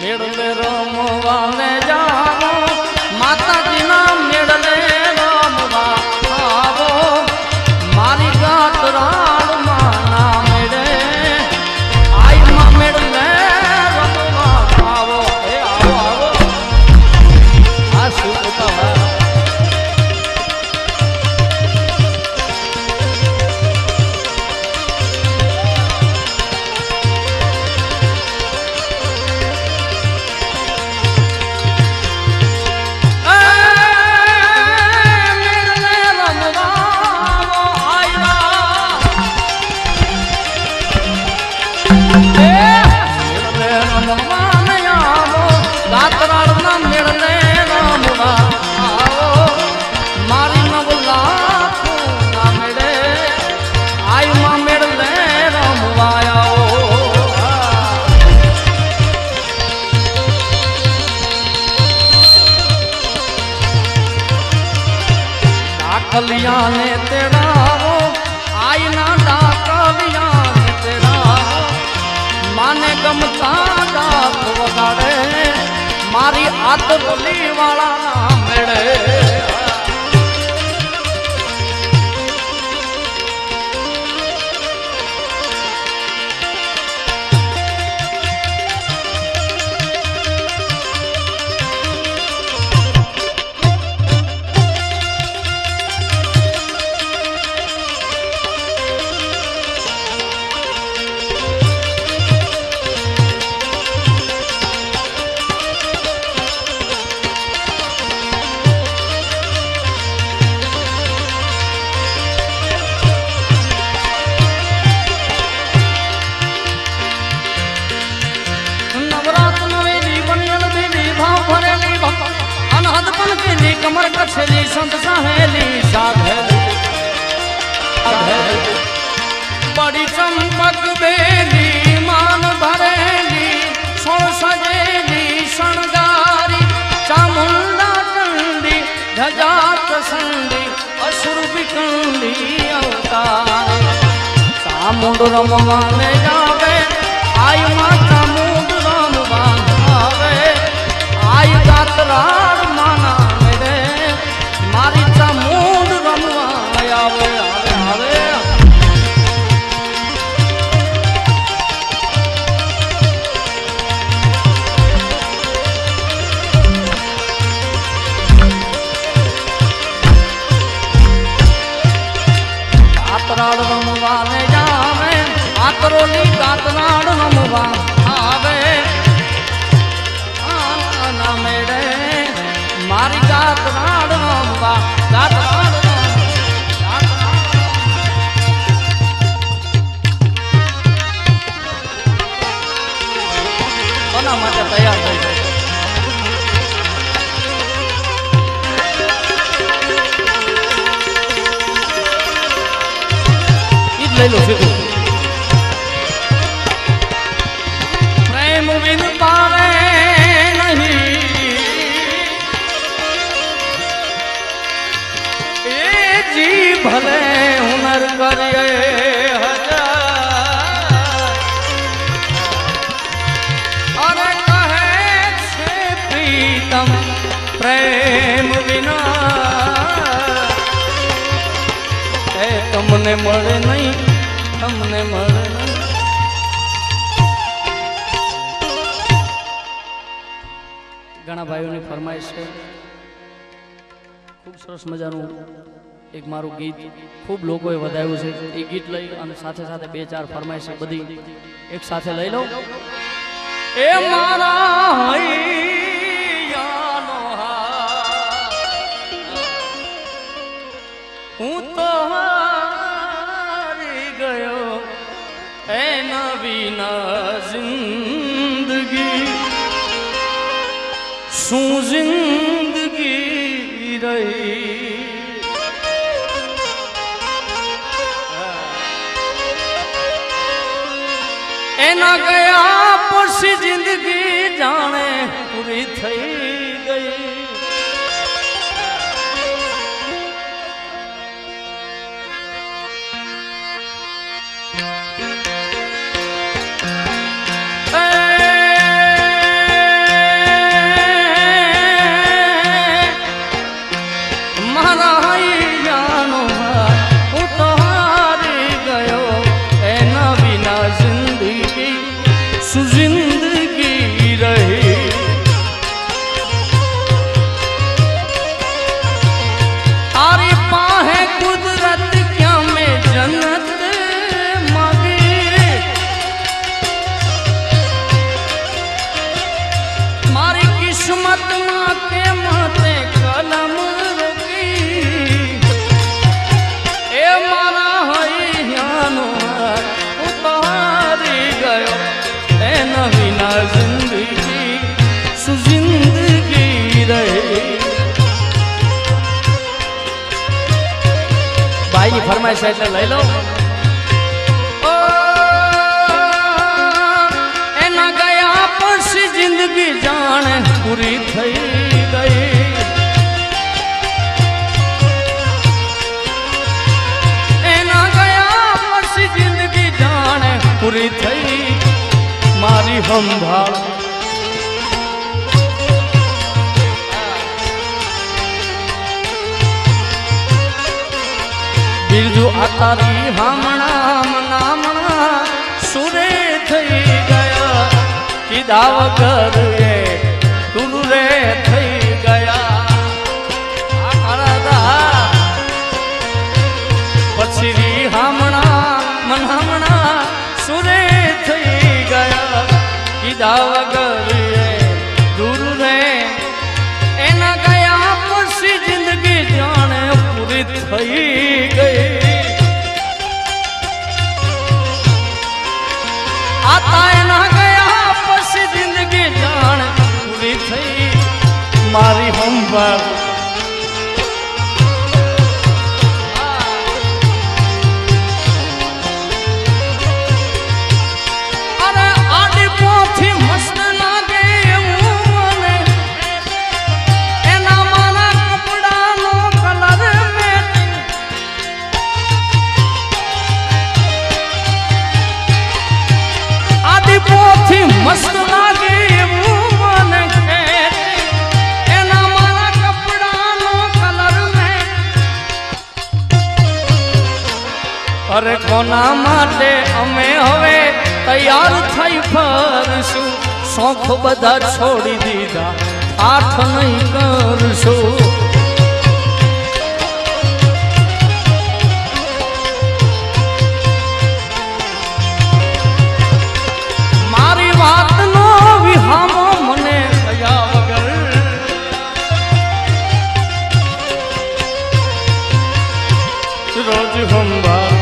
મેળલે રમવા ને જાઓ માતાજી ના મેળલે રમવા આવો મારી ગાત રાણમાં ના મેળે આઈમાં મેળલે રમવા આવો એ આવો આવો આ શું કહેવાય डाकलिया ने तेरा आई ना डाकलिया ने तेरा माने गमता डाक वगाड़े मारी आत बोली वाला ना मेड़े कमर कछली संत सहेली साधेली बड़ी चंपक बेली मान भरेली सोण सजेली शणगारी चामुंडा चंडी धजात संडी असुर विकंडी अवतार चामुंड रमवाने जावे आई माता मुंड रमवा आवे आई गातरार माना मारी चामुंड रमवा आवे आवे आवे गातराड़ रमवा ने जावे आतरोली गातराड़ रमवा आवे आना मेरे मारी गातराड़ रमवा गातराड़ कोना माटे तैयार થઈ જાય ઈ લઈ લો સીધું પ્રેમ વિન પાવે નહીં जी भले हुनर करिए अरे कहे छे प्रीतम प्रेम विना ए तमने मळे नहीं तमने मळे नहीं घणा भाईओनी फरमाइश है खूब सरस मजाનું एक मारू गीत खूब लोगोए वधाव्યું છે એ ગીત લઈ અને સાથે સાથે બે ચાર ફરમાઈશ બધી એક સાથે લઈ લો એ મારા હૈયાનો હું તો હારી ગયો એ નવીના જિંદગી શું જિંદગી રહી એના ગયા પછી જિંદગી જાણે પૂરી થઈ ગઈ. ફરમાઈશ એટલે લઈ લો. એના ગયા પછી જિંદગી જાણે પૂરી થઈ ગઈ. એના ગયા પછી જિંદગી જાણે પૂરી થઈ. મારી સંભાળ બિરજુ આ તારી હામણા મનામણા સુરે થઈ ગયા. કીધા વગર એ તુરુ રે થઈ ગયા. પછી હામણા મનામણા સુરે થઈ ગયા. કીધા વગર એ તુરુ રે એના ગયા પછી જિંદગી જાણે પૂરી થઈ ગઈ. આતા એના ગયા પછી જિંદગી જાણે પૂરી થઈ. મારી સંભાળ અરે આડી પોથી મસ્ત લાગે એવું મને એના મારા કપડાનો કલર આદિપોથી મસ્ત લાગે એવું મને એના મારા કપડાનો કલર મેં. અરે કોના માટે અમે હવે તૈયાર થઈ ફરશું. શોખ બધા છોડી દીધા આઠ નહીં કરશું. વાતનો વિહામો મને થયા વગર રોજ સંભાળ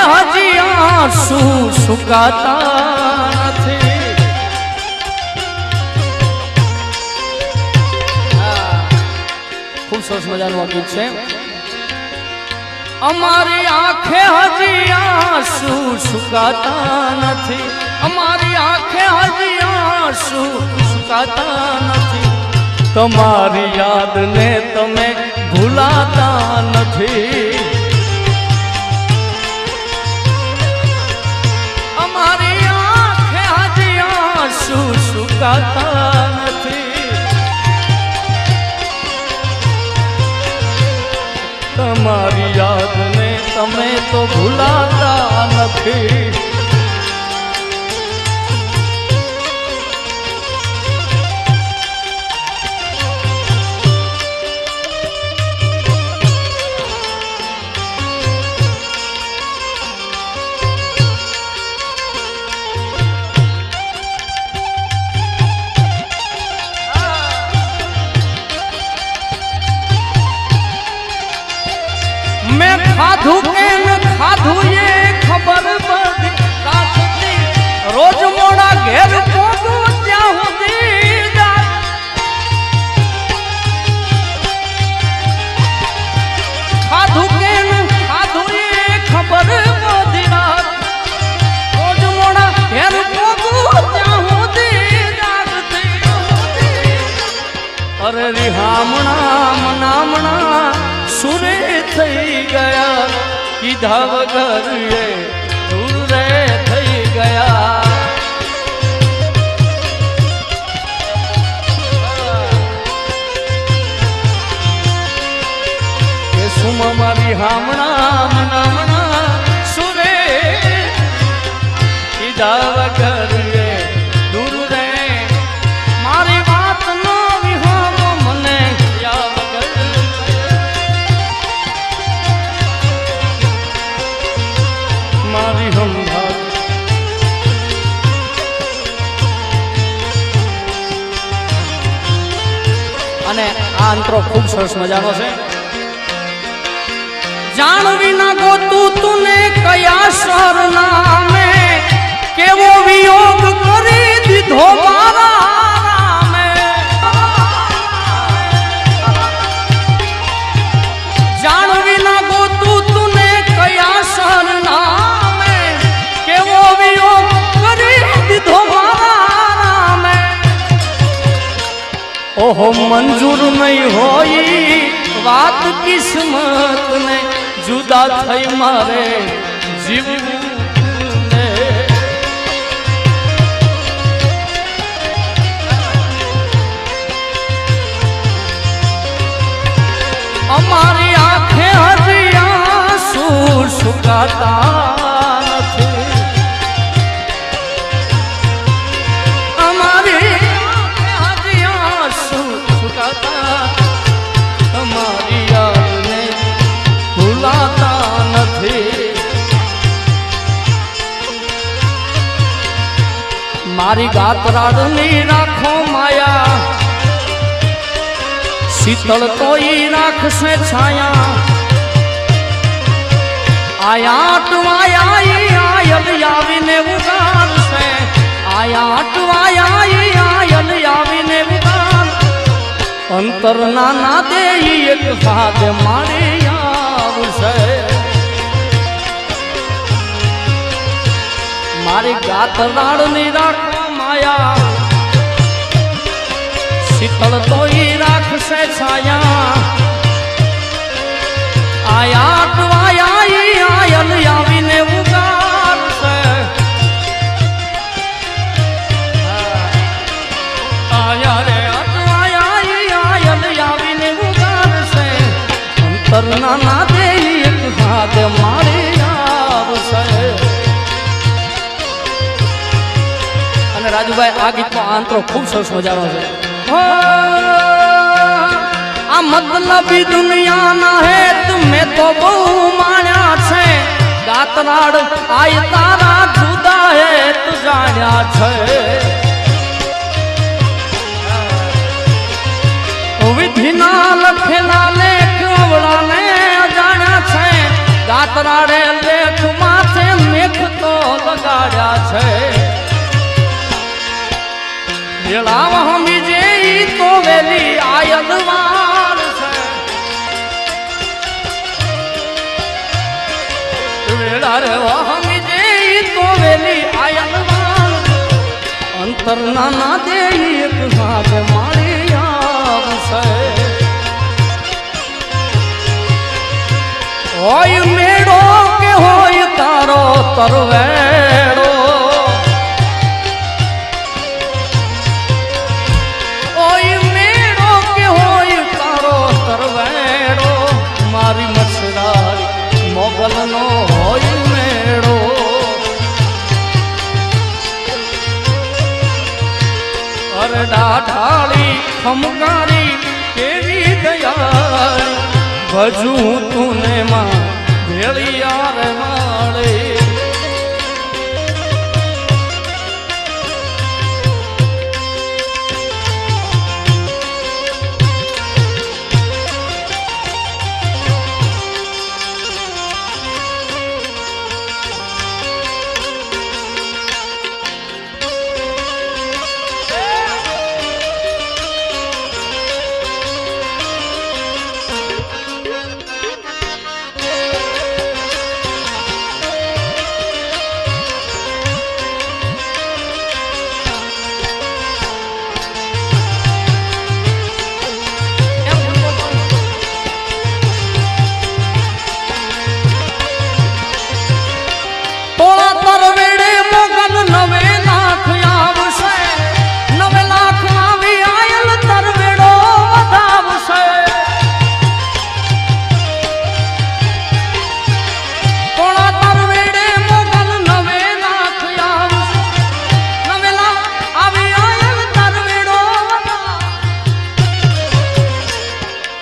હજી આંસુ સુકાતા નથી. ખૂબ સરસ મજાનું આ ગીત છે. અમારી આંખે હજી આંસુ સુકાતા નથી, અમારી આંખે હજી આંસુ સુકાતા નથી. તમારી યાદને તમે ભૂલાતા નથી. અમારી આંખે હજી આંસુ સુકાતા નથી. તમારી યાદને તમે તો ભૂલાતા નથી. મેં ખાધું કે ન ખાધું એ ખબર બધી રાખતી. રોજ મોડા ઘેર પહોંચું ત્યાં સુધી ખાધું કે ન ખાધું એ ખબર બધી રાખતી. રોજ મોડા ઘેર પહોંચું ત્યાં સુધી રાખતી. અરે રિહામણા મનામણા સુરે થઈ ગયા, કીધા વગર એ દૂર રે થઈ ગયા. કે સુમ મારી હામણા મનામણા સુરે કીધા વગર એ દૂર રે. મારી વાત નો વિહામો મને યા વગર. મારી હંભાર અને આ અંતરો ખૂબ સરસ મજાનો છે. જાણવી ના ગોતું તુને કયા સર નામે, કેવો વિયોગ કરી દીધો મારા રામે. જાણવી ના ગોતું તુને કયા સર નામે, કેવો વિયોગ કરી દીધો મારા રામે. ઓહો મંજૂર નહીં હોય વાત કિસ્મત ને, જુદા થઈ મારે જીવવું ને. અમારી આંખે હજી આંસુ સુકાતા નથી. અમારી આંખે હજી આંસુ સુકાતા. તમારી યાદને ભૂલાતા નથી. મારી ગાતરાડની રાખો માયા, શીતળ તોઈ રાખશે છાયા. આયા અટવાયા આયલ આવીને ઉગાડશે. આયા અટવાયા આયલ આવીને ઉગાડ. અંતર ના દે એક હાથ મારે આવશે. મારી ગાતરાડની રાખો માયા, શીતળ તોઈ રાખશે છાયા. આયા અટવાયા આયલ આવીને ઉગાડશે. આયા રે અટવાયા આયલ આવીને ઉગાડશે. અંતર ના દે એક હાથ મારે આવશે. અને રાજુભાઈ આ ગીતનો આંતરો ખૂબ સરસ મજાનો છે. આ મતલબી દુનિયાના હેત મેં તો બહુ માણ્યા છે. ગાતરાડ આય તારા જુદા હેત જાણ્યા છે. વિધિના લખેલા લેખ અવળાને અજાણ્યા છે. ગાતરાડે લેખ માથે મેઘ તો લગાડ્યા છે વેળાવ હમી જે ઈ તો વેલી આયલવાળ છે વેળા રે હમી જે ઈ તો વેલી આયલવાળ અંતર ના દે એક સાથે મારી આવશે હોય મેળો કે હોય તારો તરવેડો હોય મેળો કે હોય તારો તરવેડો મારી મસરારી મોગલનો હોય મેળો અરડા ઢાળી ખમકારી કેવી દયા ભજું તુને માં ભેળિયાર માળે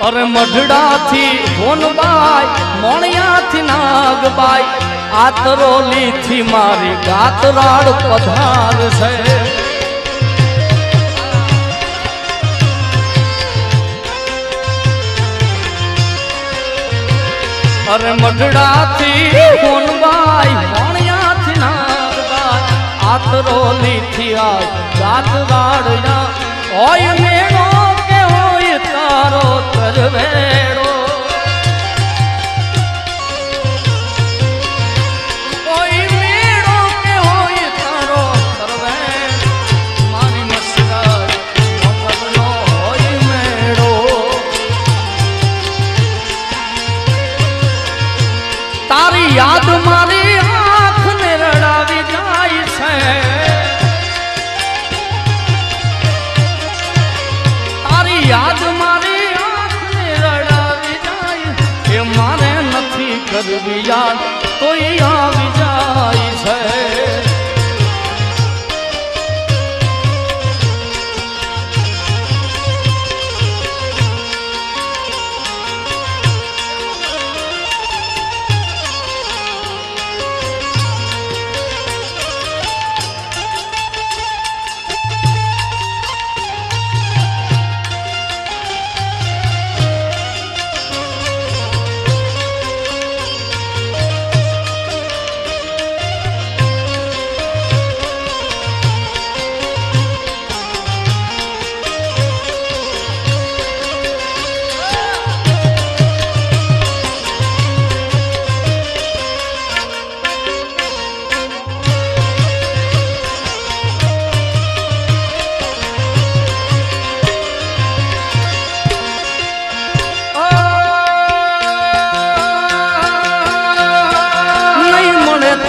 અરે મઢડાથી ભોનબાઈ મોણિયાથી નાગબાઈ આતરોલીથી મારી ગાતરાડ પધાર છે અરે મઢડાથી ભોનબાઈ મોણિયાથી નાગબાઈ આતરોલીથી આ ગાતરાડ હોય મેળો તારો તરવેડો કોઈ મેળો કે હોય તારો તરવેડો મારી મસરારી મોગલનો હોય મેળો તારી યાદ મારી આંખને રડાવી જાય છે તારી યાદ મારી આંખને રડાવી જાય એ મારે નથી કરવી યાદ તોય આવી જાય છે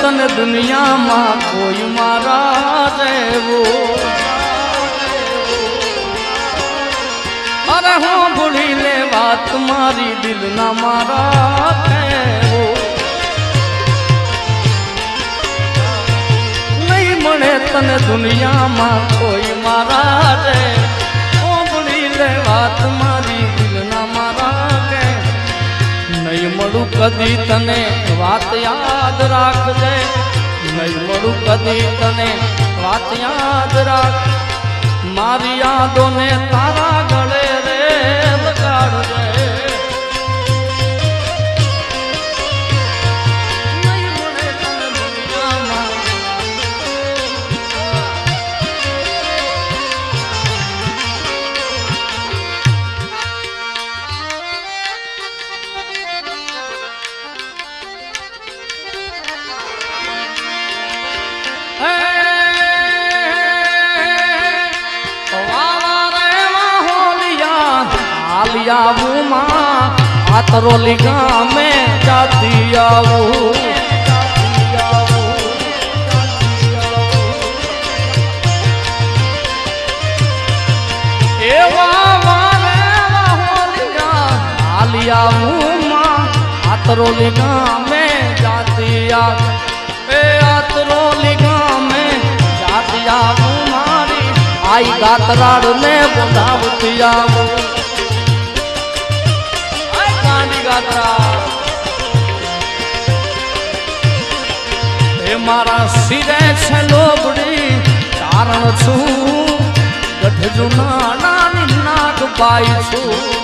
તને દુનિયામાં કોઈ મારા જેવો અરે હું ભૂલી લે વાત મારી દિલના મારા કહેવો નહીં મળે તને દુનિયામાં કોઈ મારા રે હું ભૂલી લે વાત મારી દિલના મારા કે નહીં મળું કદી તને વાત યાદ રાખજે નહીં મળું કદી તને વાત યાદ રાખ મારી યાદોને તારા ગળે રે લગાડજે નહીં મળે તને દુનિયામાં આવું માં આતરોલી ગામે જાતી આવું એવા મારે વાહોલિયા આલિયા હું માં આતરોલી ગામે જાતી એ આતરોલી ગામે જાતી આવું મારી આઈ ગાતરાડ ને બોલાવતી આવું આઈ કાંડી ગાતરાડ એ મારા શિરે છે લોબડી કારણ છું ગઢ જુના નાની નાગ બાઈ છું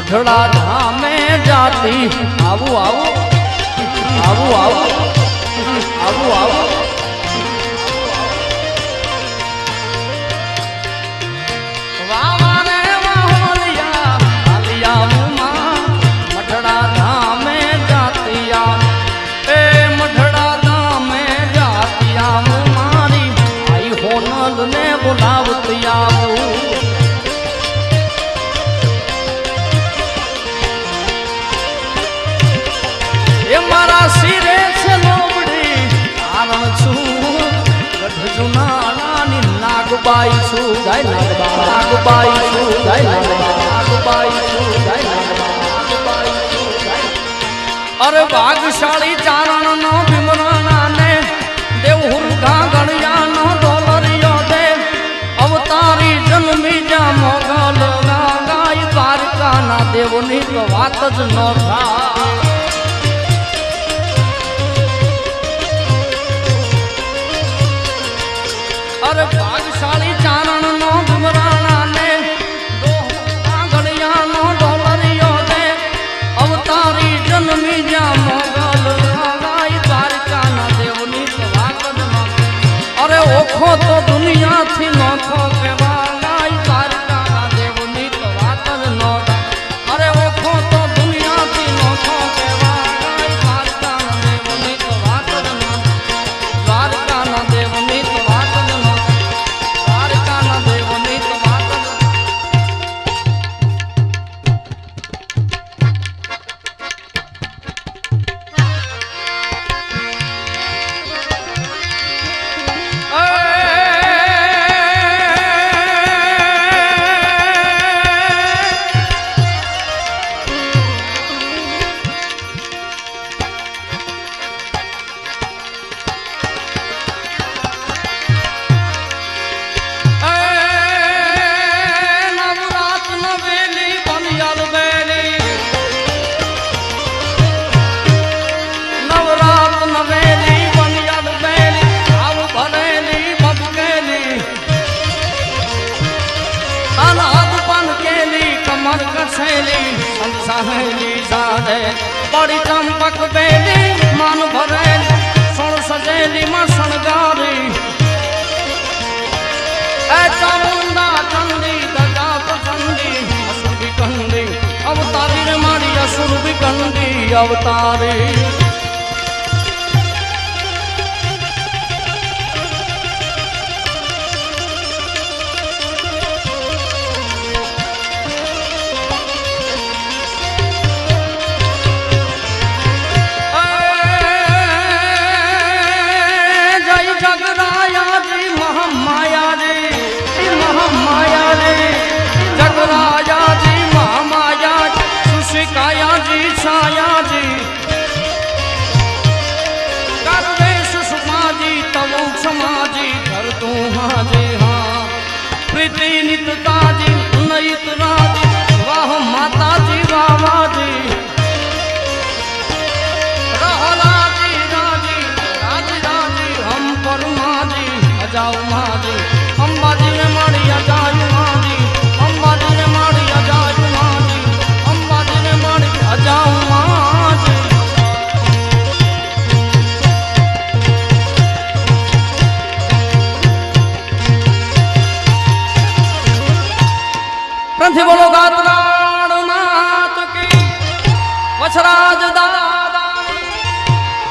મઢડા ધામે જાતી આવું આવું આવું આવું આવું આવું વાવાને વાહોલિયા આલિયા મુમા મઢડા ધામે જાતી એ મઢડા ધામે જાતી મારી આઈ હોનલ ને બોલાવતી આવું મારા શિરે છે લોબડી કારણ છું ગઢ જુના નાની નાગબાઈ છું જય નાગબાઈ છું જય નાગબાઈ છું જય નાગબાઈ છું અરે ભાગશાળી ચારણ નો ભીમરાણા ને દેવહુર ગાગણિયા નો ડોલરિયો દે અવતારી જન્મી જા મોગલ ગાય દ્વારકા ના દેવની તો વાત જ ન થાય અરે ભાગશાળી ચારણ નો ભીમરાણા ને આંગળિયા નો ડોલરિયો દે અવતારી જન્મી જ્યાં મોગલ ગાય દ્વારકા ના દેવની તો વાત જ ન અરે ઓખો તો દુનિયાથી નોખો કેવા ગાય દ્વારકા ના દેવની તો વાત જ ન અરે ઓખો તો દુનિયાથી નોખો કેવા ગાય દ્વારકા ના દેવની તો વાત જ ન દ્વારકા ના દેવની તો વાત જ ન बड़ी चंपक बेली मन भरेली सुन सजेली में शणगारी चामुंडा चंडी दगा पसंदी असुर भी कंडी अवतारी रे मारी असुर भी कंडी अवतारी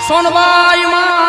સોનબાઈ માં